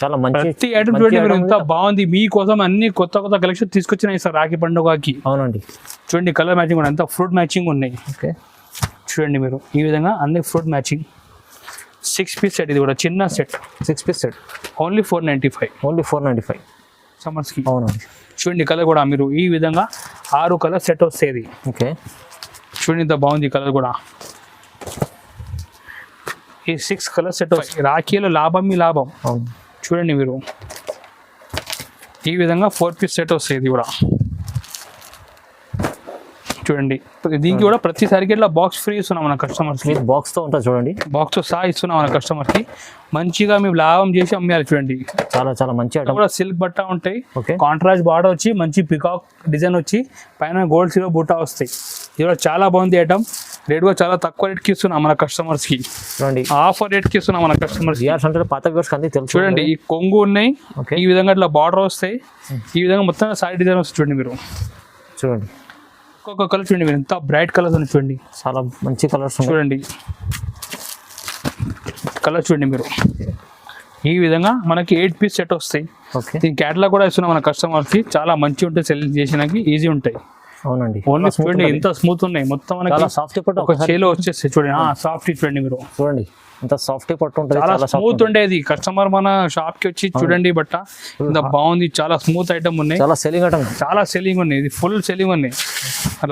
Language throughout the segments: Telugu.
చాలా మంచి ప్రతి ఐటమ్ చూడండి మీరు ఎంత బాగుంది. మీకోసం అన్ని కొత్త కొత్త కలెక్షన్ తీసుకొచ్చినాయి సార్ రాఖీ పండుగకి. అవునండి. చూడండి కలర్ మ్యాచింగ్ కూడా ఎంత ఫ్రూట్ మ్యాచింగ్ ఉన్నాయి. ఓకే చూడండి మీరు ఈ విధంగా అన్ని ఫ్రూట్ మ్యాచింగ్ 6 పీస్ సెట్. ఇది కూడా చిన్న set 6 piece set only 495. Only 495 సమ్మర్స్కి. అవునండి. చూడండి కలర్ కూడా మీరు ఈ విధంగా 6 కలర్ సెట్ వస్తుంది. ఓకే చూడండి ఇంత బాగుంది కలర్ కూడా. ఈ 6 కలర్ సెట్ వస్తాయి. రాఖీలో లాభం మీ లాభం. అవును. చూడండి మీరు ఈ విధంగా 4 పీస్ సెట్ వస్తాయి. ఇది కూడా చూడండి. దీనికి కూడా ప్రతిసారికి ఇట్లా బాక్స్ ఫ్రీ ఇస్తున్నాం మన కస్టమర్స్కి. బాక్స్తో ఉంటుంది చూడండి. బాక్స్తో సహా ఇస్తున్నాం మన కస్టమర్కి. మంచిగా మేము లాభం చేసి అమ్మేయాలి. చూడండి చాలా చాలా మంచి ఐటమ్. కూడా సిల్క్ బట్ట ఉంటాయి. ఓకే. కాంట్రాస్ట్ బార్డర్ వచ్చి మంచి పికాక్ డిజైన్ వచ్చి పైన గోల్డ్ సిల్వర్ బూటా వస్తాయి. ఇది కూడా చాలా బాగుంది ఐటమ్. రేట్ కూడా చాలా తక్కువ రేట్కి ఇస్తున్నాం మన కస్టమర్స్కి. చూడండి ఆఫర్ రేట్కి ఇస్తున్నాం మన కస్టమర్స్. అంటే పాత వ్యూవర్స్ కంటే తెలుసు. చూడండి ఈ కొంగు ఉన్నాయి. ఈ విధంగా ఇట్లా బార్డర్ వస్తాయి. ఈ విధంగా మొత్తం సారీ డిజైన్ వస్తుంది. చూడండి మీరు చూడండి ఒక్కొక్క కలర్ చూడండి మీరు ఎంత బ్రైట్ కలర్స్ ఉన్నాయి. చూడండి చాలా మంచి కలర్స్ చూడండి కలర్ చూడండి మీరు. ఈ విధంగా మనకి 8 పీస్ సెట్ వస్తాయి. ఓకే. దీని క్యాటలాగ్ కూడా ఇస్తున్నాం మన కస్టమర్స్కి. చాలా మంచి ఉంటాయి, సెల్ చేసినాకి ఈజీ ఉంటాయి. అవునండి. ఓన్లీ చూడండి ఎంత స్మూత్ ఉన్నాయి. మొత్తం మనకి సాఫ్ట్ ఒక చేలో వచ్చేస్తాయి. చూడండి సాఫ్ట్ చూడండి మీరు. చూడండి ఇంత సాఫ్ట్ పట్టు ఉంటుంది. చాలా స్మూత్ ఉండేది. కస్టమర్ మన షాప్ కి వచ్చి చూడండి బట్ట ఇంత బాగుంది. చాలా స్మూత్ ఐటమ్ ఉన్నాయి. చాలా సెల్లింగ్ ఐటమ్. చాలా సెల్లింగ్ ఉన్నాయి. ఇది ఫుల్ సెల్లింగ్ ఉన్నాయి.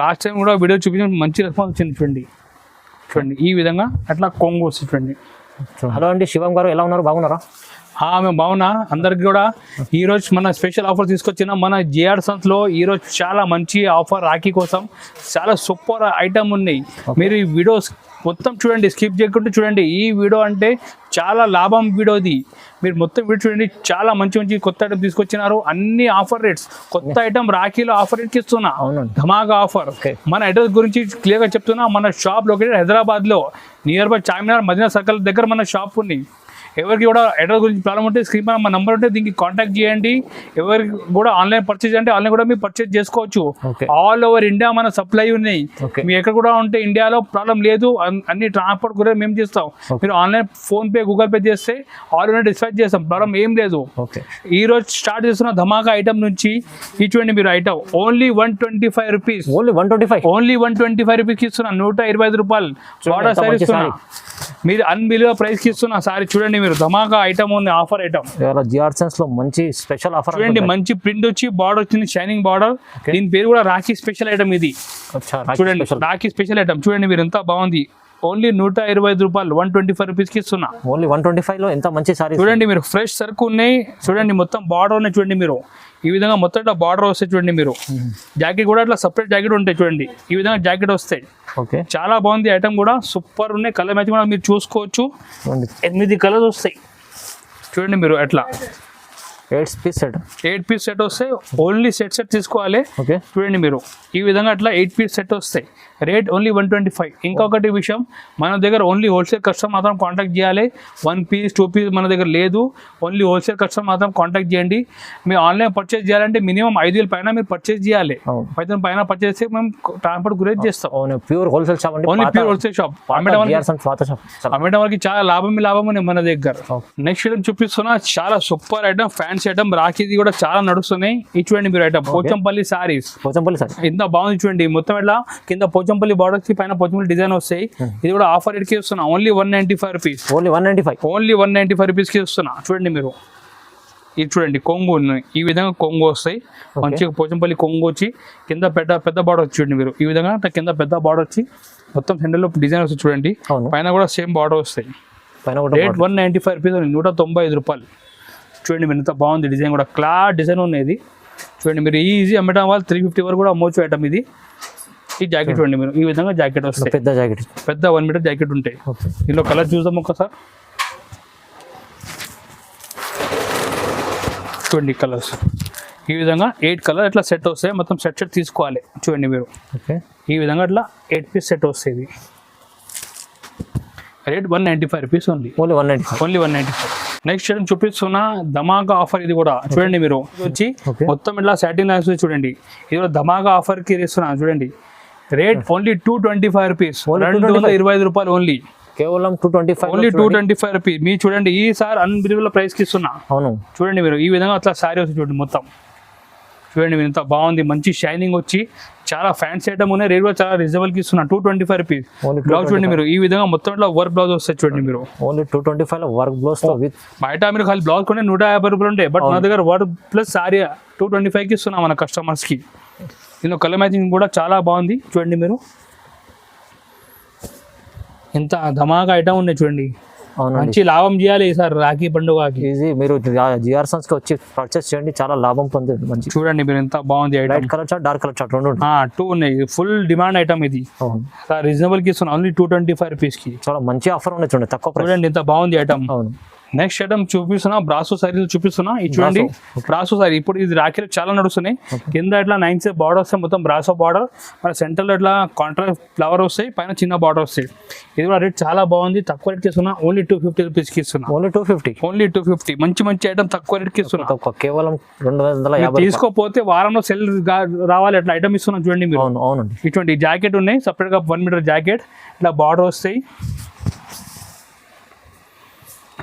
లాస్ట్ టైం కూడా వీడియో చూపించిన మంచి రెస్పాన్స్ వచ్చింది. చూడండి చూడండి ఈ విధంగా అట్లా కొంగు వస్తుంది. చూడండి. హలో అండి శివం గారు, ఎలా ఉన్నారు? బాగున్నారా? మేము బాగున్నా. అందరికి కూడా ఈరోజు మన స్పెషల్ ఆఫర్ తీసుకొచ్చిన మన జిఆర్ సన్స్లో ఈరోజు చాలా మంచి ఆఫర్ రాఖీ కోసం. చాలా సూపర్ ఐటమ్ ఉన్నాయి. మీరు ఈ వీడియోస్ మొత్తం చూడండి, స్కిప్ చేయకుండా చూడండి. ఈ వీడియో అంటే చాలా లాభం వీడియోది. మీరు మొత్తం వీడియో చూడండి. చాలా మంచి మంచి కొత్త ఐటమ్ తీసుకొచ్చినారు. అన్ని ఆఫర్ రేట్స్. కొత్త ఐటమ్ రాఖీలో ఆఫర్ రేట్కి ఇస్తున్నా. ధమాగా ఆఫర్. మన అడ్రస్ గురించి క్లియర్గా చెప్తున్నా. మన షాప్ లొకేటెడ్ హైదరాబాద్లో near by Charminar Madina circle దగ్గర మన షాప్ ఉంది. ఎవరికి కూడా అడ్రస్ గురించి ప్రాబ్లం ఉంటే స్క్రీన్ పైన మా నెంబర్ ఉంటే దీనికి కాంటాక్ట్ చేయండి. ఎవరికి కూడా ఆన్లైన్ పర్చేజ్ అంటే ఆన్లైన్ కూడా మీరు పర్చేజ్ చేసుకోవచ్చు. ఆల్ ఓవర్ ఇండియా మన సప్లై ఉన్నాయి. మీ ఎక్కడ కూడా ఉంటే ఇండియాలో ప్రాబ్లం లేదు. అన్ని ట్రాన్స్పోర్ట్ కూడా మేము చేస్తాం. మీరు online phone pay Google pay చేస్తే ఆల్ ఓవర్ డిస్పాచ్ చేస్తాం. ప్రాబ్లం ఏం లేదు. ఈ రోజు స్టార్ట్ చేస్తున్న ధమాకా ఐటమ్ నుంచి ఈ చూడండి మీరు ఐటమ్ ఓన్లీ 125 రూపీస్. ఓన్లీ 125 రూపీస్కి ఇస్తున్నా. 125 రూపాయలు బార్డర్ సారీ ఇస్తున్నా. మీరు అన్బిలీవ్ ప్రైస్ కి ఇస్తున్నా. సారీ చూడండి మీరు ధమాకా ఐటమ్ ఉంది. ఆఫర్ ఐటమ్ జిఆర్ సన్స్ లో మంచి స్పెషల్ ఆఫర్. చూడండి మంచి ప్రింట్ వచ్చి బార్డర్ వచ్చింది, షైనింగ్ బార్డర్. దీని పేరు కూడా రాఖీ స్పెషల్ ఐటమ్. ఇది చూడండి రాఖీ స్పెషల్ ఐటమ్. చూడండి మీరు ఎంత బాగుంది. ఓన్లీ 125 రూపాయలు 125 రూపీస్కి ఇస్తున్నా. ఓన్లీ 125 లో ఎంత మంచి సారీ. చూడండి మీరు ఫ్రెష్ సరుకు ఉన్నాయి. చూడండి మొత్తం బార్డర్ ఉన్నాయి. చూడండి మీరు ఈ విధంగా మొత్తం ఇట్లా బార్డర్ వస్తాయి. చూడండి మీరు జాకెట్ కూడా అట్లా సపరేట్ జాకెట్ ఉంటాయి. చూడండి ఈ విధంగా జాకెట్ వస్తాయి. ఓకే. చాలా బాగుంది ఐటమ్ కూడా. సూపర్ ఉన్నాయి. కలర్ మ్యాచింగ్ కూడా మీరు చూసుకోవచ్చు. 8 కలర్స్ వస్తాయి. చూడండి మీరు అట్లా 8 పీస్ సెట్ వస్తాయి. ఓన్లీ సెట్ తీసుకోవాలి. ఓకే. చూడండి మీరు ఈ విధంగా అట్లా 8 పీస్ సెట్ వస్తాయి. Rate only 125. ఇంకొకటి విషయం, మన దగ్గర ఓన్లీ హోల్సేల్ కస్టమర్ మాత్రం కాంటాక్ట్ చేయాలి. 1 పీస్ 2 పీస్ మన దగ్గర లేదు. ఓన్లీ హోల్సేల్ కస్టమర్ మాత్రం కాంటాక్ట్ చేయండి. మీరు ఆన్లైన్ పర్చేస్ చేయాలంటే మినిమం 5,000 పైన మీరు పర్చేస్ చేయాలి. 5,000 పైన పర్చేస్ చేస్తే మేము ట్రాన్స్పోర్ట్ గురించి చేస్తాం. Pure wholesale shop. Only pure wholesale shop. అమ్మేట వరకు చాలా లాభం ఉంది మన దగ్గర. నెక్స్ట్ ఐటమ్ చూపిస్తున్నా. చాలా సూపర్ ఐటమ్, ఫ్యాన్సీ ఐటమ్. రాఖీది కూడా చాలా నడుస్తున్నాయి. ఇది చూడండి మీరు ఐటమ్ పోచంపల్లి సారీస్. ఎంత బాగుంది చూడండి. మొత్తం ఇట్లా కింద పోచంపల్లి బార్డర్ కి పైన పోచంపల్లి డిజైన్ వస్తాయి. ఇది కూడా ఆఫర్ రేట్ కి ఇస్తున్నా. Only 195 rupees. ఓన్లీ 195 రూపీస్ కి ఇస్తున్నా. చూడండి మీరు ఇది చూడండి కొంగు ఉన్నాయి. ఈ విధంగా కొంగు వస్తాయి. మంచిగా పోచంపల్లి కొంగు వచ్చి కింద పెద్ద బార్డర్ వచ్చి చూడండి మీరు ఈ విధంగా కింద పెద్ద బార్డర్ వచ్చి మొత్తం సెంటర్ లో డిజైన్ వస్తుంది. చూడండి పైన కూడా సేమ్ బార్డర్ వస్తాయి. Rate 195 rupees. 195 రూపాయలు. చూడండి మీరు ఎంత బాగుంది. డిజైన్ కూడా క్లాస్ డిజైన్ ఉన్నది. చూడండి మీరు ఈజీ అమ్మటం వాళ్ళు 350 వరకు కూడా అమ్మవచ్చు ఐటమ్ ఇది. ఈ జాకెట్ చూడండి మీరు ఈ విధంగా జాకెట్ వస్తాయి. పెద్ద 1 మీటర్ జాకెట్ ఉంటాయి. ఇందులో కలర్ చూద్దాం ఒకసారి. చూడండి కలర్స్ ఈ విధంగా 8 కలర్ ఇట్లా సెట్ వస్తాయి. మొత్తం సెట్ తీసుకోవాలి. చూడండి మీరు ఈ విధంగా ఇట్లా 8 పీస్ సెట్ వస్తుంది. Rate 195 rupees only. Only 195. Next item చూపిస్తున్నా. ధమాకా ఆఫర్. ఇది కూడా చూడండి మీరు వచ్చి మొత్తం ఇట్లా సాటిన్ లైన్స్ చూడండి. ఇది కూడా ధమాకా ఆఫర్ కి ఇస్తున్నా. చూడండి రేట్ ఓన్లీ 225 రూపీస్. 225 రూపాయలు ఓన్లీ. కేవలం 225 ఓన్లీ 225 రూపీస్. మీరు చూడండి ఈసారి అన్బిలీవబుల్ ప్రైస్ కి ఇస్తున్నా. అవును చూడండి మీరు ఈ విధంగా అట్లా శారీ వస్తుంది చూడండి మొత్తం. చూడండి మీరు ఎంత బాగుంది, మంచి షైనింగ్ వచ్చి చాలా ఫ్యాన్సీ ఐటమ్ ఉన్నాయి. రేట్ కూడా చాలా రీజనబుల్ కి ఇస్తున్నా. 225 రూపీస్. Only బ్లౌజ్ చూడండి మీరు ఈ విధంగా మొత్తం ఇట్లా వర్క్ బ్లౌజ్ వస్తాయి చూడండి మీరు. ఓన్లీ 225 లో వర్క్ బ్లౌజ్ తో విత్ బయట మీరు ఖాళీ బ్లౌజ్ కొనే 150 రూపాయలు ఉంటాయి, బట్ నా దగ్గర వర్క్ ప్లస్ సారీ 225 కి ఇస్తున్నా మన కస్టమర్స్ కి. దీనిలో కలర్ మ్యాచింగ్ కూడా చాలా బాగుంది. చూడండి మీరు ఎంత ధమాకా ఐటమ్ ఉన్నాయి చూడండి. అవునండి మంచి లాభం చేయాలి ఈసారి రాఖీ పండుగకి. ఈజీ. మీరు జిఆర్ సన్స్ కి వచ్చి పర్చేస్ చేయండి, చాలా లాభం పొందేది. మంచి చూడండి మీరు ఎంత బాగుంది item. Light colour chart, dark colour chart రెండు ఉంటాయి. 2 ఉన్నాయి. ఫుల్ డిమాండ్ ఐటమ్ ఇది. అవును రీజనబుల్ కి ఇస్తున్నా ఓన్లీ 225 రూపీస్ కి. చాలా మంచి ఆఫర్ ఉన్నాయి చూడండి, తక్కువ ప్రైస్. చూడండి ఎంత బాగుంది ఐటమ్. అవును నెక్స్ట్ ఐటమ్ చూపిస్తున్నా, బ్రాసో సారీలు చూపిస్తున్నా. ఇది చూడండి బ్రాసో సారీ. ఇప్పుడు ఇది రాఖీలు చాలా నడుస్తున్నాయి. కింద ఇట్లా 9 సైజ్ బార్డర్ వస్తాయి, మొత్తం బ్రాసో బార్డర్. మన సెంటర్ లో ఇట్లా కాంట్రాస్ట్ ఫ్లవర్ వస్తాయి, పైన చిన్న బార్డర్ వస్తాయి. ఇది కూడా రేట్ చాలా బాగుంది, తక్కువ రేట్ కి ఇస్తున్నా. ఓన్లీ 250 రూపీస్ కి ఇస్తున్నా. ఓన్లీ 250. ఓన్లీ 250. మంచి మంచి ఐటమ్ తక్కువ రేట్ కి ఇస్తున్నా. తక్కువ కేవలం 250. తీసుకోపోతే వారంలో సెల్ రావాలి అట్లా ఐటమ్ ఇస్తున్నా. చూడండి మీరు అవును అవునండి. ఇటువంటి జాకెట్ ఉన్నాయి, సపరేట్ గా 1 మీటర్ జాకెట్. ఇట్లా బార్డర్ వస్తాయి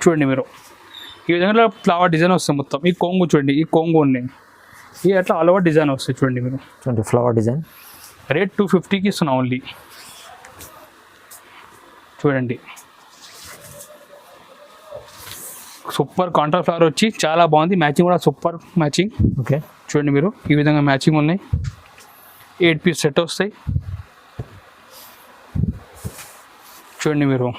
చూడండి మీరు. ఈ విధంగా ఫ్లవర్ డిజైన్ వస్తుంది మొత్తం. ఈ కొంగు చూడండి, ఈ కొంగు ఉన్నాయి. ఈ అట్లా ఆల్ ఓవర్ డిజైన్ వస్తాయి చూడండి మీరు. చూడండి ఫ్లవర్ డిజైన్. రేట్ 250కి ఇస్తున్నా ఓన్లీ. చూడండి సూపర్ కాంట్రాస్ట్ ఫ్లవర్ వచ్చి చాలా బాగుంది. మ్యాచింగ్ కూడా సూపర్ మ్యాచింగ్. ఓకే చూడండి మీరు ఈ విధంగా మ్యాచింగ్ ఉన్నాయి. 8 పీస్ సెట్ వస్తాయి చూడండి మీరు.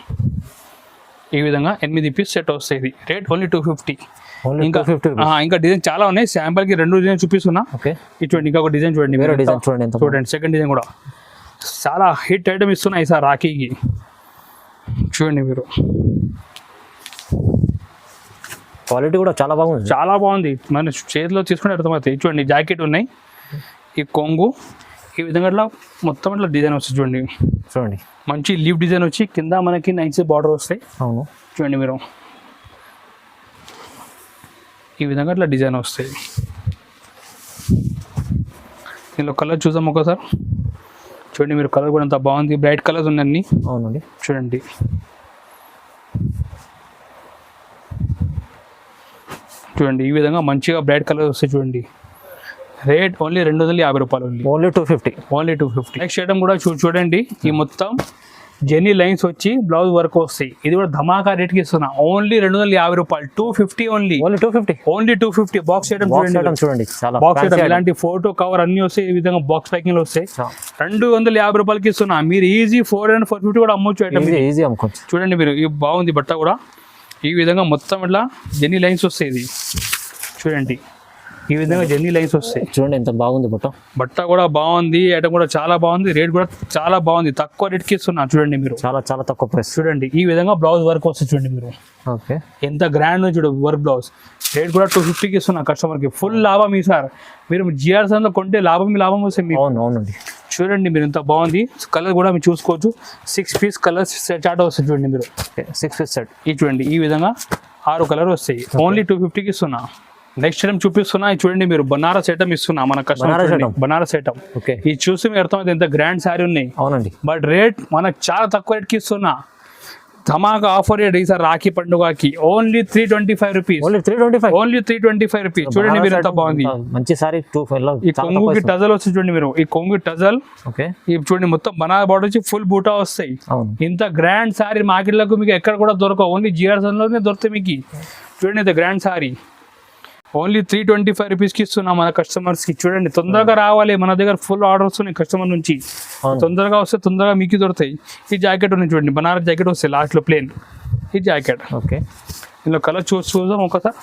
ఈ విధంగా 8 పీస్ సెట్ వస్తాయి. ఇది రేట్ ఓన్లీ 250. ఇంకా ఇంకా డిజైన్ చాలా ఉన్నాయి. శాంపుల్ కి 2 డిజైన్ చూపిస్తున్నా. ఓకే చూడండి ఇంకా ఒక డిజైన్ చూడండి. వేరే డిజైన్ చూడండి ఎంత చూడండి సెకండ్ డిజైన్ కూడా చాలా హిట్ ఐటమ్ ఇస్తున్నాయి సార్ రాఖీకి. చూడండి మీరు క్వాలిటీ కూడా చాలా బాగుంది. చాలా బాగుంది. మన చేతిలో తీసుకుంటే అర్థమవుతాయి. చూడండి జాకెట్ ఉన్నాయి, ఈ కొంగు ఈ విధంగా ఇట్లా మొత్తం ఇట్లా డిజైన్ వస్తుంది చూడండి. చూడండి మంచి లీవ్ డిజైన్ వచ్చి కింద మనకి 9 సైజ్ బార్డర్ వస్తాయి. అవును చూడండి మీరు ఈ విధంగా ఇట్లా డిజైన్ వస్తాయి. దీనిలో కలర్ చూద్దాం ఒకసారి. చూడండి మీరు కలర్ కూడా ఎంత బాగుంది, బ్రైట్ కలర్స్ ఉన్నాయి అన్ని. అవునండి చూడండి చూడండి ఈ విధంగా మంచిగా బ్రైట్ కలర్ వస్తాయి చూడండి. రేట్ ఓన్లీ 250 రూపాయలు. ఓన్లీ 250. ఓన్లీ 250. నెక్స్ట్ ఐటమ్ కూడా చూడండి. ఈ మొత్తం జెన్నీ లైన్స్ వచ్చి బ్లౌజ్ వర్క్ వస్తాయి. ఇది కూడా ధమాకా రేట్కి ఇస్తున్నా. ఓన్లీ 250 రూపాయలు. 250 only. Only 250. Only 250. Box item చూడండి. చూడండి చాలా బాక్స్ ఐటమ్ ఇలాంటి ఫోటో కవర్ అన్ని వస్తాయి. ఈ విధంగా బాక్స్ ప్యాకింగ్ లో వస్తాయి. 250 రూపాయలకి ఇస్తున్నా. మీరు ఈజీ 400 450 కూడా అమ్మొచ్చు ఐటమ్. ఈజీ అమ్ముకోవచ్చు. చూడండి మీరు ఈ బాగుంది బట్ట కూడా. ఈ విధంగా మొత్తం ఇట్లా జెన్నీ లైన్స్ వస్తాయి. ఇది చూడండి ఈ విధంగా జెన్నీ లైన్స్ వస్తాయి. చూడండి ఎంత బాగుంది బట్ట. బట్ట కూడా బాగుంది, ఐటమ్ కూడా చాలా బాగుంది, రేట్ కూడా చాలా బాగుంది. తక్కువ రేట్కి ఇస్తున్నా చూడండి మీరు. చాలా చాలా తక్కువ ప్రైస్. చూడండి ఈ విధంగా బ్లౌజ్ వర్క్ వస్తుంది చూడండి మీరు. ఓకే ఎంత గ్రాండ్ చూడు వర్క్ బ్లౌజ్. రేట్ కూడా 250కి ఇస్తున్నా కస్టమర్కి. ఫుల్ లాభం ఈ సార్. మీరు జిఆర్ లో కొంటే లాభం వస్తుంది మీకు. అవును అవునండి. చూడండి మీరు ఎంత బాగుంది. కలర్ కూడా మీరు చూసుకోవచ్చు. 6 పీస్ కలర్స్ చార్ట్ వస్తుంది చూడండి మీరు. 6 పీస్ సెట్. ఇది చూడండి ఈ విధంగా 6 కలర్ వస్తాయి. ఓన్లీ 250కి ఇస్తున్నా. నెక్స్ట్ ఐటమ్ చూపిస్తున్నా. ఇది చూడండి మీరు బనారస్ ఐటమ్ ఇస్తున్నా మన కస్టమర్. బనారస్ ఐటమ్. ఓకే ఇది చూసి మీరు అర్థమైతే ఎంత గ్రాండ్ శారీ ఉన్నాయి. అవునండి. బట్ రేట్ మనకు చాలా తక్కువ రేట్కి ఇస్తున్నా. ధమాకా ఆఫర్ రేట్ ఈసారి రాఖీ పండుగకి. Only 325 rupees. Only 325. Only 325 rupees. చూడండి మీరు ఎంత బాగుంది. మంచి సారీ. 25 ఈ కొంగుకి టజల్ వస్తుంది చూడండి మీరు. ఈ కొంగు టజల్. ఓకే ఈ చూడండి మొత్తం బనారస్ బార్డర్ వచ్చి ఫుల్ బూటా వస్తాయి. అవును ఇంత గ్రాండ్ శారీ మార్కెట్లకు మీకు ఎక్కడ కూడా దొరకవు. ఓన్లీ జిఆర్సన్లోనే దొరుకుతాయి మీకు. చూడండి ఇంత గ్రాండ్ శారీ. ఓన్లీ 325 రూపీస్కి ఇస్తున్నాం మన కస్టమర్స్కి. చూడండి తొందరగా రావాలి, మన దగ్గర ఫుల్ ఆర్డర్స్ ఉన్నాయి కస్టమర్ నుంచి. తొందరగా వస్తే తొందరగా మీకు దొరుకుతాయి. ఈ జాకెట్ ఉన్నాయి చూడండి, బనారస్ జాకెట్ వస్తాయి లాస్ట్లో ప్లేన్. ఈ జాకెట్ ఓకే. ఇందులో కలర్ చూద్దాం ఒకసారి.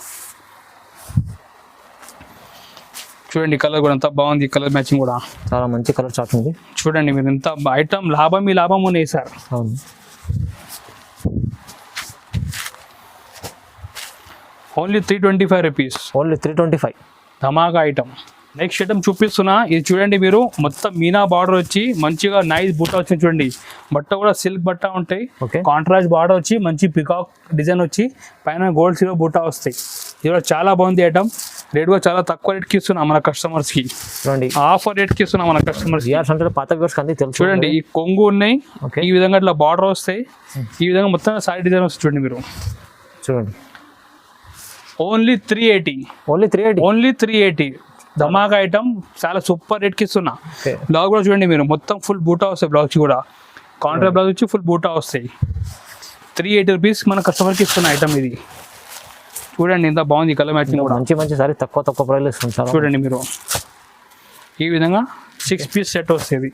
చూడండి కలర్ కూడా ఎంత బాగుంది. కలర్ మ్యాచింగ్ కూడా చాలా మంచి కలర్ చార్ట్ ఉంది. చూడండి మీరు ఎంత ఐటమ్ లాభం ఉన్నాయి సార్. అవును ఓన్లీ 325 రూపీస్. ఓన్లీ 325. ధమాకా ఐటమ్. నెక్స్ట్ ఐటమ్ చూపిస్తున్నా. ఇది చూడండి మీరు మొత్తం మీనా బార్డర్ వచ్చి మంచిగా నైస్ బూటా వచ్చింది చూడండి. బట్ట కూడా సిల్క్ బట్ట ఉంటాయి. కాంట్రాస్ట్ బార్డర్ వచ్చి మంచి పికాక్ డిజైన్ వచ్చి పైన గోల్డ్ సిల్వర్ బూటా వస్తాయి. ఇది కూడా చాలా బాగుంది ఐటమ్. రేట్ కూడా చాలా తక్కువ రేట్కి ఇస్తున్నాం మన కస్టమర్స్కి, చూడండి ఆఫర్ రేట్కి ఇస్తున్నాం మన కస్టమర్స్. జిఆర్ సంతలో పాత వ్యూవర్స్ అంది తెలుసు. చూడండి ఈ కొంగు ఉన్నాయి, Okay. ఈ విధంగా ఇట్లా బార్డర్ వస్తాయి, ఈ విధంగా మొత్తం సారీ డిజైన్ వస్తుంది చూడండి మీరు. చూడండి ఓన్లీ 380, ఓన్లీ 380. ఓన్లీ 380 ధమాకా ఐటమ్, చాలా సూపర్ రేట్కి ఇస్తున్నా. ఓకే బ్లౌజ్ కూడా చూడండి మీరు, మొత్తం ఫుల్ బూటా వస్తాయి బ్లౌజ్కి కూడా, కాంట్రాక్ట్ బ్లౌజ్ వచ్చి ఫుల్ బూటా వస్తాయి. 380 రూపీస్ మన కస్టమర్కి ఇస్తున్న ఐటమ్ ఇది. చూడండి ఎంత బాగుంది కలర్ మ్యాచింగ్ కూడా. మంచి మంచి సారీ తక్కువ ప్రైస్ ఇస్తుంది చాలా. చూడండి మీరు ఈ విధంగా 6 పీస్ సెట్ వస్తుంది.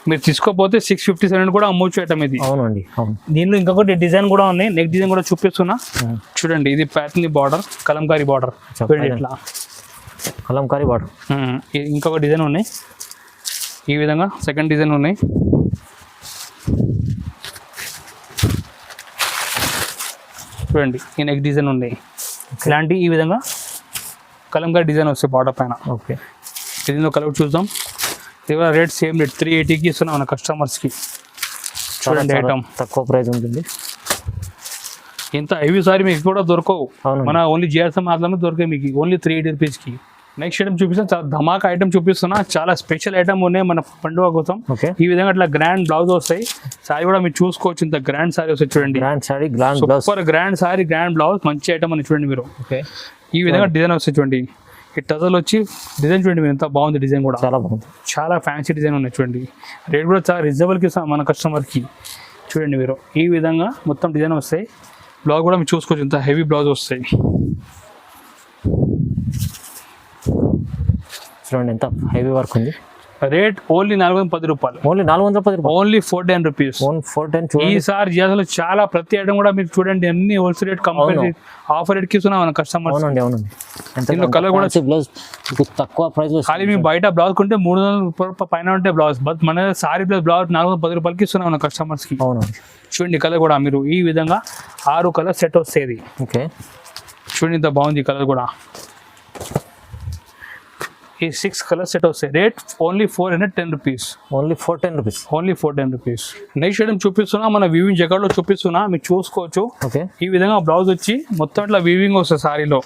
మీరు తీసుకోపోతే 657 కూడా అమ్మొచ్చు ఐటమ్ ఇది. అవునండి అవును. దీనిలో ఇంకొకటి డిజైన్ కూడా ఉన్నాయి, నెక్ డిజైన్ కూడా చూపిస్తున్నా. చూడండి ఇది ప్యాటర్న్ బార్డర్, కలంకారీ బార్డర్ చూడండి ఇట్లా కలంకారీ బార్డర్. ఇంకొక డిజైన్ ఉన్నాయి, ఈ విధంగా సెకండ్ డిజైన్ ఉన్నాయి. చూడండి ఈ నెక్ డిజైన్ ఉన్నాయి, ఇలాంటి ఈ విధంగా కలంకారీ డిజైన్ వస్తాయి బార్డర్ పైన. ఓకే దీనిలో కలర్ చూద్దాం. ఇది కూడా రేట్ సేమ్ రేట్ 380కి ఇస్తున్నాం మన కస్టమర్స్కి. చూడండి ఐటమ్ తక్కువ ప్రైస్ ఉంటుంది. ఇంత హెవీ సారీ మీకు కూడా దొరకవు, అవునండి. మన ఓన్లీ జిఆర్ఎస్ మాత్రమే దొరికాయి మీకు, ఓన్లీ 380 రూపీస్కి. నెక్స్ట్ ఐటమ్ చూపిస్తాను, చాలా ధమాకా ఐటమ్ చూపిస్తున్నా, చాలా స్పెషల్ ఐటమ్ ఉన్నాయి మన పండుగ కోసం. ఓకే ఈ విధంగా ఇట్లా గ్రాండ్ బ్లౌజ్ వస్తాయి, సారీ కూడా మీరు చూసుకోవచ్చు, ఇంత గ్రాండ్ సారీ వస్తాయి చూడండి. Grand sorry grand blouse. Super grand sorry grand blouse, మంచి ఐటమ్ అని చూడండి మీరు. ఓకే ఈ విధంగా డిజైన్ వస్తాయి చూడండి, ఈ టజల్ వచ్చి డిజైన్ చూడండి మీరు, ఎంత బాగుంది డిజైన్ కూడా, చాలా బాగుంది. చాలా ఫ్యాన్సీ డిజైన్ ఉన్నాయి చూడండి. రేట్ కూడా చాలా రీజనబుల్కి ఇస్తాం మన కస్టమర్కి. చూడండి మీరు ఈ విధంగా మొత్తం డిజైన్ వస్తాయి, బ్లౌజ్ కూడా మీరు చూసుకోవచ్చు, ఇంత హెవీ బ్లౌజ్ వస్తాయి. చూడండి ఎంత హెవీ వర్క్ ఉంది. రేట్ ఓన్లీ 410 రూపాయలు, ఓన్లీ 410 రూపాయలు. Only 410 rupees. 410 చూడండి. ఈసారి జియాలో చాలా ప్రతి ఐటమ్ కూడా మీరు చూడండి, అన్ని హోల్సేల్ రేట్ కంపేర్ ఆఫర్ రేట్కి ఇస్తున్నాం మన కస్టమర్స్. అవునండి అవునండి. దీనిలో కలర్ కూడా బ్లౌజ్ తక్కువ ప్రైస్. ఖాళీ మేము బయట బ్లౌజ్ కొంటే 300 రూపాయల పైన ఉంటే బ్లౌజ్, బట్ మన సారీ ప్లస్ బ్లౌజ్ 410 రూపాయలకి ఇస్తున్నాం మన కస్టమర్స్కి. అవునండి. చూడండి కలర్ కూడా మీరు ఈ విధంగా 6 కలర్ సెట్ వస్తుంది. ఓకే చూడండి ఇంత బాగుంది కలర్ కూడా, ఈ 6 కలర్ సెట్ వస్తాయి. Rate only 410 rupees, only 410 rupees, only 410 rupees. Next item చూపిస్తున్నా, మన వీవింగ్ జగట్లో చూపిస్తున్నా, మీరు చూసుకోవచ్చు. ఓకే ఈ విధంగా బ్లౌజ్ వచ్చి మొత్తం ఇట్లా వీవింగ్ వస్తుంది సారీలో,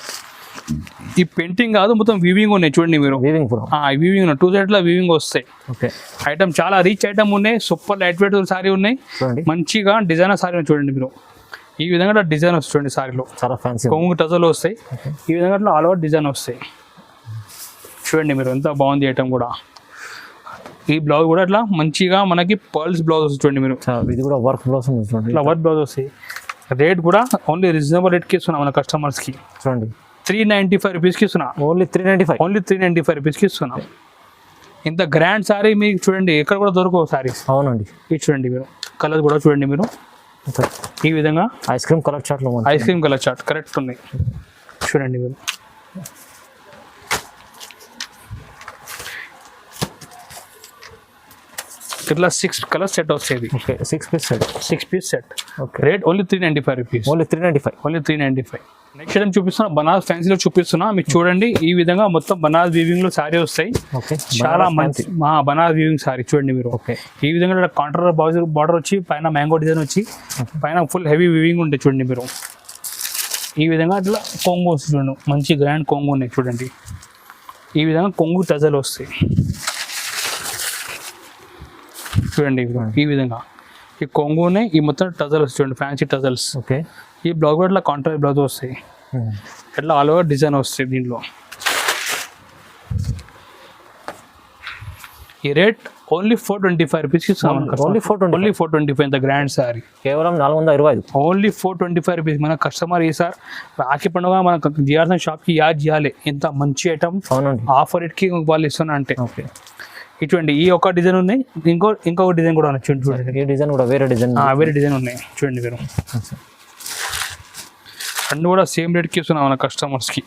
ఈ పెయింటింగ్ కాదు మొత్తం వీవింగ్ ఉన్నాయి చూడండి మీరు. వీవింగ్ కూడా వీవింగ్ ఉన్నాయి, 2 సైడ్లో వీవింగ్ వస్తాయి. ఓకే ఐటమ్ చాలా రీచ్ ఐటమ్ ఉన్నాయి, సూపర్ లైట్ వెయిట్ సారీ ఉన్నాయి, చూడండి మంచిగా డిజైనర్ సారీ చూడండి మీరు. ఈ విధంగా డిజైన్ వస్తుంది సారీలో, చాలా ఫ్యాన్సీ. కొంగు టజలు వస్తాయి, ఈ విధంగా అట్లా ఆల్ ఓవర్ డిజైన్ వస్తాయి. చూడండి మీరు ఎంత బాగుంది ఐటమ్ కూడా. ఈ బ్లౌజ్ కూడా అట్లా మంచిగా మనకి పర్ల్స్ బ్లౌజ్ వస్తుంది చూడండి మీరు, ఇది కూడా వర్క్ బ్లౌజ్ ఉంది చూడండి. ఇట్లా వర్క్ బ్లౌజ్ వస్తాయి. రేట్ కూడా ఓన్లీ రీజనబుల్ రేట్కి ఇస్తున్నాం మన కస్టమర్స్కి. చూడండి 395 రూపీస్కి ఇస్తున్నా, ఓన్లీ 395, ఓన్లీ 395 రూపీస్కి ఇస్తున్నాం. ఇంత గ్రాండ్ సారీ మీకు చూడండి ఎక్కడ కూడా దొరకవు సారీస్. అవునండి. ఇది చూడండి మీరు, కలర్ కూడా చూడండి మీరు, ఈ విధంగా ఐస్ క్రీమ్ కలర్ చార్ట్లో ice cream colour chart correct ఉంది చూడండి మీరు. ఇట్లా 6 కలర్ సెట్ వస్తుంది. Okay 6 piece set, 6 piece set. Okay rate only 395 rupees, only 395, only 395. Next item చూపిస్తున్నా, బనారస్ ఫ్యాన్సీలో చూపిస్తున్నా, మీకు చూడండి ఈ విధంగా మొత్తం బనారస్ వీవింగ్ లో సారీ వస్తాయి. ఓకే చాలా మంచి బనారస్ వీవింగ్ సారీ చూడండి మీరు. ఓకే ఈ విధంగా కాంట్రార్ బార్డర్ వచ్చి పైన మ్యాంగో డిజైన్ వచ్చి పైన ఫుల్ హెవీ వీవింగ్ ఉంటాయి చూడండి మీరు. ఈ విధంగా అట్లా కొంగు వస్తుంది చూడండి, మంచి గ్రాండ్ కొంగు ఉన్నాయి చూడండి. ఈ విధంగా కొంగు టజలు వస్తాయి చూడండి. ఈ విధంగా ఈ కొంగునే ఈ మొత్తం టజల్స్ చూడండి, ఫ్యాన్సీ టజల్స్. ఓకే ఈ బ్లౌజ్ కూడా ఇట్లా కాంట్రాస్ట్ బ్లౌజ్ వస్తాయి, ఇట్లా ఆల్ ఓవర్ డిజైన్ వస్తాయి దీనిలో. ఈ రేట్ ఓన్లీ 425 రూపీస్కి ఇస్తున్నాం. ఓన్లీ 425 ఇంత గ్రాండ్ సారీ, కేవలం 425, ఓన్లీ 425 రూపీస్. మన కస్టమర్ ఈసారి రాఖీ పండుగ మన జిఆర్ఎస్ షాప్కి యాద్ చేయాలి, ఇంత మంచి ఐటమ్ అవునండి ఆఫర్ రేట్కి వాళ్ళు ఇస్తున్నా అంటే. ఓకే ఇటువంటి ఈ ఒక డిజైన్ ఉన్నాయి, ఇంకొక డిజైన్ కూడా ఉన్నాయి చూడండి. ఈ డిజైన్ కూడా వేరే డిజైన్, వేరే డిజైన్ ఉన్నాయి చూడండి మీరు. అన్నీ కూడా సేమ్ రేట్కి ఇస్తున్నాం మన కస్టమర్స్కి.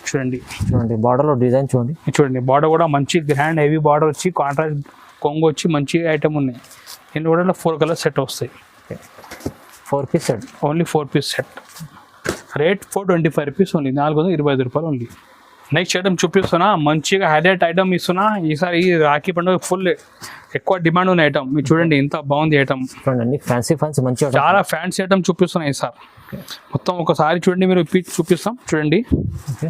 చూడండి చూడండి బార్డర్లో డిజైన్ చూడండి. చూడండి బార్డర్ కూడా మంచి గ్రాండ్ హెవీ బార్డర్ వచ్చి కాంట్రాస్ట్ కొంగు వచ్చి మంచి ఐటమ్ ఉన్నాయి. ఇందులో కూడా 4 కలర్ సెట్ వస్తాయి. 4 piece set, only 4 piece set. Rate 425 rupees only, 425 రూపాయలు ఓన్లీ. నెక్స్ట్ ఐటమ్ చూపిస్తున్నా, మంచిగా హైలైట్ ఐటమ్ ఇస్తున్నా ఈసారి. ఈ రాఖీ పండుగ ఫుల్ ఎక్కువ డిమాండ్ ఉన్న ఐటమ్. మీరు చూడండి ఎంత బాగుంది ఐటమ్. చూడండి అన్ని ఫ్యాన్సీ మంచి చాలా ఫ్యాన్సీ ఐటమ్ చూపిస్తున్నాయి సార్. మొత్తం ఒకసారి చూడండి, మీరు చూపిస్తాం చూడండి. ఓకే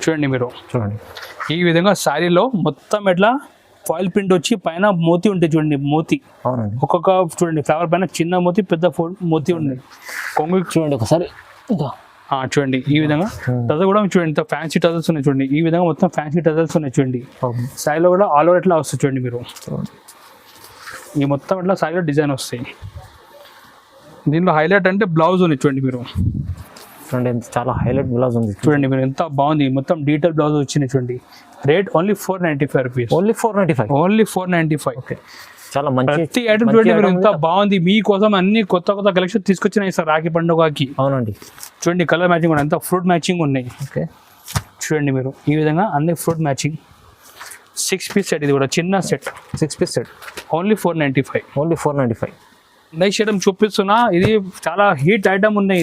చూడండి మీరు చూడండి ఈ విధంగా శారీలో మొత్తం ఎట్లా ఫాయిల్ ప్రింట్ వచ్చి పైన మోతీ ఉంటాయి చూడండి. మోతీ అవునండి. ఒక్కొక్క చూడండి ఫ్లవర్ పైన చిన్న మోతీ, పెద్ద మోతీ ఉన్నాయి. కొంగు చూడండి ఒకసారి చూడండి ఈ విధంగా టజల్ కూడా చూడండి, ఇంత ఫ్యాన్సీ టజల్స్ ఉన్నాయి చూడండి. ఈ విధంగా మొత్తం ఫ్యాన్సీ టజల్స్ ఉన్నాయి చూడండి. శారీలో కూడా ఆల్ ఓవర్ ఎట్లా వస్తుంది చూడండి మీరు. ఈ మొత్తం ఇట్లా శారీలో డిజైన్ వస్తాయి. దీనిలో హైలైట్ అంటే బ్లౌజ్ ఉంది చూడండి మీరు. చూడండి చాలా హైలైట్ బ్లౌజ్ ఉంది చూడండి మీరు ఎంత బాగుంది. మొత్తం డీటెయిల్ బ్లౌజ్ వచ్చింది చూడండి. Rate only 495 rupees. Only 495. Only 495. Okay చాలా మంచి ప్రతి ఐటమ్ చూడండి మీరు ఎంత బాగుంది. మీకోసం అన్ని కొత్త కలెక్షన్ తీసుకొచ్చినాయి సార్ రాఖీ పండుగకి. అవునండి. చూడండి కలర్ మ్యాచింగ్ కూడా ఎంత ఫ్రూట్ మ్యాచింగ్ ఉన్నాయి. ఓకే చూడండి మీరు ఈ విధంగా అన్ని ఫ్రూట్ మ్యాచింగ్. 6 పీస్ సెట్, ఇది కూడా చిన్న set. 6 piece set only 495. Only 495. Next item చూపిస్తున్నా, ఇది చాలా హీట్ ఐటమ్ ఉన్నాయి.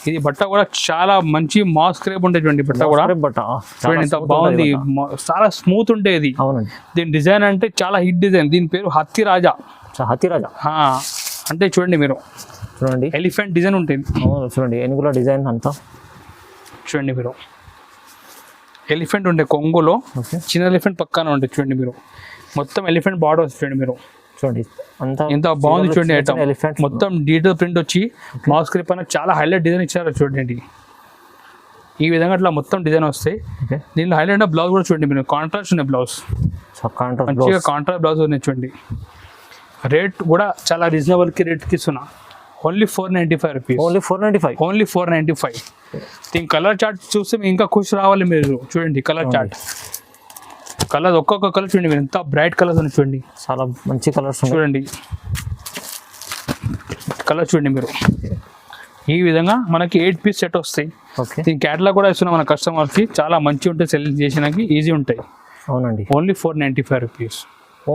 ఇది బట్ట కూడా చాలా మంచి మాస్ క్రేప్ ఉంటుంది చూడండి. బట్ట కూడా చూడండి ఎంత బాగుంది, చాలా స్మూత్ ఉంటుంది. అవునండి. దీని డిజైన్ అంటే చాలా హిట్ డిజైన్. దీని పేరు హత్తి రాజా. అంటే చూడండి మీరు చూడండి ఎలిఫెంట్ డిజైన్ ఉంటుంది. చూడండి ఏనుగుల డిజైన్ అంతా చూడండి మీరు. ఎలిఫెంట్ ఉండే కొంగులో చిన్న ఎలిఫెంట్ పక్కన ఉంటుంది చూడండి మీరు. మొత్తం ఎలిఫెంట్ బార్డర్ చూడండి మీరు. చూడండి ఎంత బాగుంది చూడండి ఐటమ్. మొత్తం డీటెయిల్ ప్రింట్ వచ్చి మౌస్ క్లిప్ అనేది చాలా హైలైట్ డిజైన్ ఇచ్చారు చూడండి. ఈ విధంగా అట్లా మొత్తం డిజైన్ వస్తాయి. దీనిలో హైలైట్ బ్లౌజ్ కూడా చూడండి మీరు. కాంట్రాస్ట్ ఉన్నాయి బ్లౌజ్, మంచిగా కాంట్రాస్ట్ బ్లౌజ్ ఉన్నాయి చూడండి. రేట్ కూడా చాలా రీజనబుల్కి రేట్కి ఇస్తున్నా. Only 495 rupees. ఓన్లీ 495. ఓన్లీ 495. దీని కలర్ చార్ట్ చూస్తే ఇంకా ఖుషి రావాలి మీరు. చూడండి కలర్ చార్ట్. కలర్ ఒక్కొక్క కలర్ చూడండి మీరు ఎంత బ్రైట్ కలర్స్ ఉన్నాయి చూడండి. చాలా మంచి కలర్స్ చూడండి కలర్ చూడండి మీరు. ఈ విధంగా మనకి 8 పీస్ సెట్ వస్తాయి. దీని క్యాటలాగ్ కూడా ఇస్తున్నాం మన కస్టమర్కి. చాలా మంచి ఉంటాయి, సెల్ చేసినాకి ఈజీ ఉంటాయి. అవునండి. Only 495 rupees.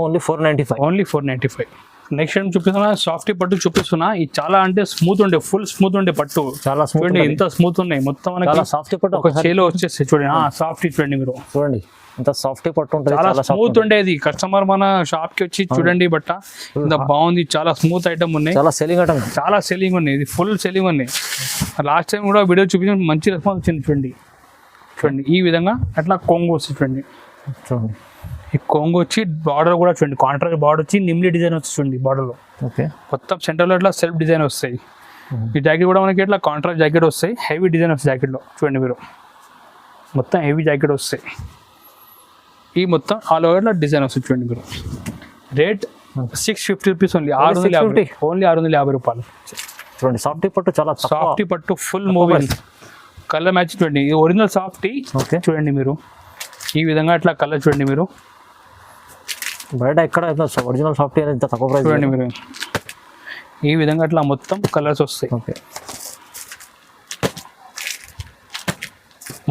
Only 495. Only 495. Next time చూపిస్తున్నా సాఫ్టీ పట్టు చూపిస్తున్నా. ఇది చాలా అంటే స్మూత్ ఉండే, ఫుల్ స్మూత్ ఉండే పట్టు. చాలా స్మూత్ చూడండి ఎంత స్మూత్ ఉన్నాయి. మొత్తం మనకి సాఫ్టీ పట్టు ఒక చేలో వచ్చేసి చూడండి. సాఫ్టీ చూడండి మీరు. చూడండి ఎంత సాఫ్టీ పట్టు ఉంటుంది. చాలా స్మూత్ ఉండేది. కస్టమర్ మన షాప్ కి వచ్చి చూడండి బట్ట ఇంత బాగుంది. చాలా స్మూత్ ఐటమ్ ఉన్నాయి. చాలా సెల్లింగ్ ఐటమ్. చాలా సెల్లింగ్ ఉన్నాయి. ఇది ఫుల్ సెల్లింగ్ ఉన్నాయి. లాస్ట్ టైం కూడా వీడియో చూపించిన మంచి రెస్పాన్స్ వచ్చింది చూడండి. చూడండి ఈ విధంగా అట్లా కొంగు వస్తుంది చూడండి. చూడండి ఈ కొంగు వచ్చి బార్డర్ కూడా చూడండి. కాంట్రాస్ట్ బార్డర్ వచ్చి నిమ్లీ డిజైన్ వస్తుంది చూడండి బార్డర్ లో. ఓకే మొత్తం సెంటర్లో ఇట్లా సెల్ఫ్ డిజైన్ వస్తాయి. ఈ జాకెట్ కూడా మనకి ఇట్లా కాంట్రాస్ట్ జాకెట్ వస్తాయి. హెవీ డిజైన్ వస్తాయి జాకెట్ లో చూడండి మీరు. మొత్తం హెవీ జాకెట్ వస్తాయి. ఈ మొత్తం ఆల్ ఓవర్ డిజైన్ వస్తుంది చూడండి మీరు. Rate 650 rupees only. 650. ఓన్లీ 650 రూపాయలు. చూడండి సాఫ్టీ పట్టు చాలా సాఫ్టీ పట్టు ఫుల్ మూవింగ్. కలర్ మ్యాచ్ చూడండి. ఇది ఒరిజినల్ సాఫ్టీ చూడండి మీరు. ఈ విధంగా ఇట్లా కలర్ చూడండి మీరు. బయట ఎక్కడ ఒరిజినల్ సాఫ్టీ అనేది ఇంత తక్కువ ప్రైస్ చూడండి మీరు. ఈ విధంగా ఇట్లా మొత్తం కలర్స్ వస్తాయి. ఓకే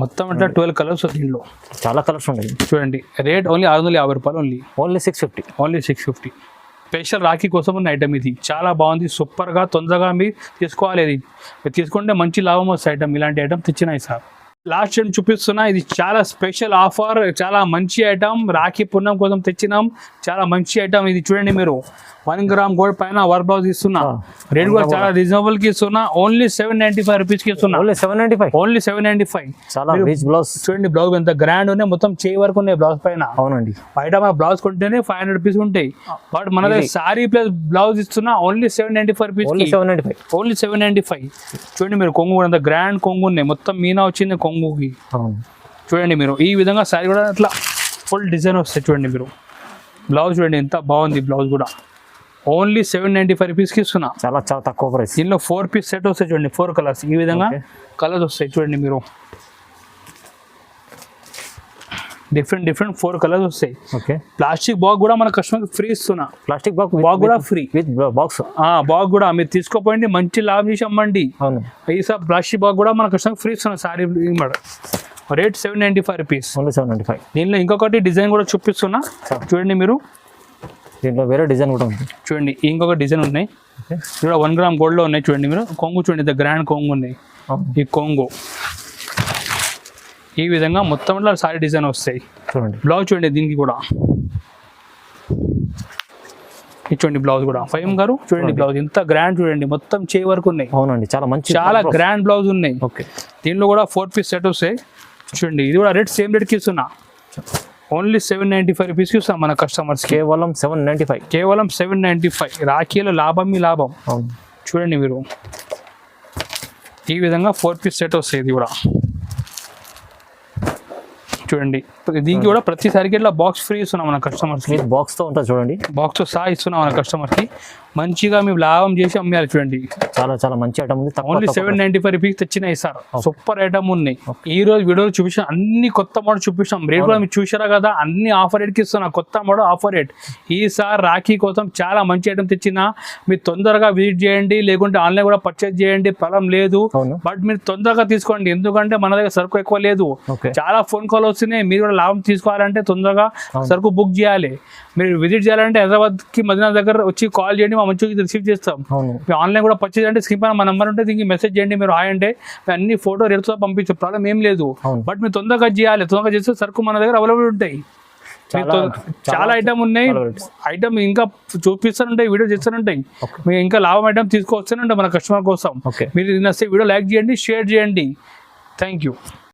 మొత్తం ఇట్లా 12 కలర్స్ దీనిలో. చాలా కలర్స్ ఉన్నాయి చూడండి. రేట్ ఓన్లీ 650 రూపాయలు. ఓన్లీ 650. ఓన్లీ 650. స్పెషల్ రాఖీ కోసం ఉన్న ఐటమ్ ఇది. చాలా బాగుంది, సూపర్గా తొందరగా మీరు తీసుకోవాలి. ఇది మీరు తీసుకుంటే మంచి లాభం వస్తుంది ఐటమ్. ఇలాంటి ఐటమ్ తెచ్చినాయి సార్. లాస్ట్ టైం చూపిస్తున్నా. ఇది చాలా స్పెషల్ ఆఫర్, చాలా మంచి ఐటమ్. రాఖీ పున్నం కోసం తెచ్చినాం. చాలా మంచి ఐటమ్ ఇది. చూడండి మీరు 1 గ్రామ్ గోల్డ్ పైన వర్క్ బ్లౌజ్ ఇస్తున్నా. రేట్ కూడా చాలా రీజనబుల్ కి ఇస్తున్నా. ఓన్లీ 795 రూపీస్ కి ఇస్తున్నా. ఓన్లీ 795. ఓన్లీ 795. చాలా రిచ్ బ్లౌజ్ చూడండి. బ్లౌజ్ ఎంత గ్రాండ్ ఉన్నాయి. మొత్తం చేయి వరకు ఉన్నాయి బ్లౌజ్ పైన. అవునండి. బయట మన బ్లౌజ్ కొంటేనే 500 రూపీస్ ఉంటాయి. బట్ మన దగ్గర సారీ ప్లస్ బ్లౌజ్ ఇస్తున్నా. Only 795 rupees. ఓన్లీ 795. చూడండి మీరు. కొంగు కూడా ఎంత గ్రాండ్ కొంగు ఉన్నాయి. మొత్తం మీనా వచ్చింది కొంగుకి. చూడండి మీరు. ఈ విధంగా సారీ కూడా అట్లా ఫుల్ డిజైన్ వస్తాయి చూడండి మీరు. బ్లౌజ్ చూడండి ఎంత బాగుంది. బ్లౌజ్ కూడా ఓన్లీ 795 రూపీస్కి ఇస్తున్నా. చాలా చాలా తక్కువ ప్రైస్. దీనిలో 4 పీస్ సెట్ వస్తాయి చూడండి. 4 కలర్స్. ఈ విధంగా కలర్స్ వస్తాయి చూడండి మీరు. డిఫరెంట్ 4 కలర్స్ వస్తాయి. ఓకే. ప్లాస్టిక్ బాక్స్ కూడా మన కస్టమర్ ఫ్రీ ఇస్తున్నా. ప్లాస్టిక్ బాక్స్ కూడా ఫ్రీ విత్ బాక్స్. బాక్స్ కూడా మీరు తీసుకోపోయింది మంచి లాభం చేసి అమ్మండి. అవును. ఈసారి ప్లాస్టిక్ బాక్స్ కూడా మన కస్టమర్ ఫ్రీ ఇస్తున్నా. Sorry rate 795 rupees. ఓన్లీ 795. దీనిలో ఇంకొకటి డిజైన్ కూడా చూపిస్తున్నా చూడండి మీరు. దీంట్లో వేరే డిజైన్ కూడా ఉంది చూడండి. ఇంకొక డిజైన్ ఉన్నాయి. ఇక్కడ 1 గ్రామ్ గోల్డ్ లో ఉన్నాయి చూడండి మీరు. కొంగు చూడండి. గ్రాండ్ కొంగు ఉన్నాయి. ఈ కొంగు ఈ విధంగా మొత్తం ఇట్లా సారీ డిజైన్ వస్తాయి. చూడండి బ్లౌజ్ చూడండి దీనికి కూడా చూడండి బ్లౌజ్ కూడా ఫైమ్ గారు చూడండి బ్లౌజ్ ఎంత గ్రాండ్ చూడండి మొత్తం చేయి వరకు ఉన్నాయి. అవునండి చాలా మంచి చాలా గ్రాండ్ బ్లౌజ్ ఉన్నాయి. ఓకే దీనిలో కూడా 4 పీస్ సెట్ వస్తాయి చూడండి. ఇది కూడా రేట్ సేమ్ రేట్కి ఇస్తున్నా, ఓన్లీ 795 రూపీస్కి ఇస్తాం మన కస్టమర్స్. కేవలం 795. కేవలం 795. రాఖీలో లాభం మీ లాభం. అవును చూడండి మీరు ఈ విధంగా 4 పీస్ సెట్ వస్తాయి. ఇది కూడా చూడండి దీనికి కూడా ప్రతిసారికి ఇట్లా బాక్స్ ఫ్రీ ఇస్తున్నాం మన కస్టమర్స్కి. బాక్స్ తో ఉంటుంది చూడండి, బాక్స్ సహా ఇస్తున్నాం మన కస్టమర్కి. మంచిగా మేము లాభం చేసి అమ్మేయాలి చూడండి. చాలా చాలా మంచి ఐటమ్ ఉంది. ఓన్లీ 795 రూపీస్ తెచ్చినాయి సార్. సూపర్ ఐటమ్ ఉన్నాయి. ఈ రోజు వీడియోలో చూపించాం, అన్ని కొత్త మోడల్ చూపించాం. రేట్ కూడా మీరు చూసారా కదా, అన్ని ఆఫర్ రేట్కి ఇస్తున్నా, కొత్త మోడల్ ఆఫర్ రేట్. ఈసారి రాఖీ కోసం చాలా మంచి ఐటమ్ తెచ్చినా, మీరు తొందరగా విజిట్ చేయండి, లేకుంటే ఆన్లైన్ కూడా పర్చేజ్ చేయండి, ప్రాబ్లం లేదు. బట్ మీరు తొందరగా తీసుకోండి, ఎందుకంటే మన దగ్గర సరుకు ఎక్కువ లేదు. చాలా ఫోన్ కాల్ వస్తున్నాయి, మీరు కూడా లాభం తీసుకోవాలంటే తొందరగా సరుకు బుక్ చేయాలి. మీరు విజిట్ చేయాలంటే హైదరాబాద్కి మదీనా దగ్గర వచ్చి కాల్ చేయండి, మా మంచిగా రిసీవ్ చేస్తాం. మీరు ఆన్లైన్ కూడా పర్చేజ్ అంటే స్క్రీన్ పైన మా నెంబర్ ఉంటే దీనికి మెసేజ్ చేయండి, మీరు హాయ్ అంటే అన్ని ఫోటో రేట్తో పంపించే ప్రాబ్లం ఏం లేదు. బట్ మీరు తొందరగా చేయాలి, తొందరగా చేస్తే సరుకు మన దగ్గర అవైలబుల్ ఉంటాయి. చాలా ఐటమ్ ఉన్నాయి, ఐటమ్ ఇంకా చూపిస్తానుంటాయి, వీడియో చేస్తానుంటాయి. మీరు ఇంకా లాభం ఐటమ్ తీసుకొస్తానంటే మన కస్టమర్ కోసం. మీరు నచ్చితే వీడియో లైక్ చేయండి, షేర్ చేయండి. Thank you.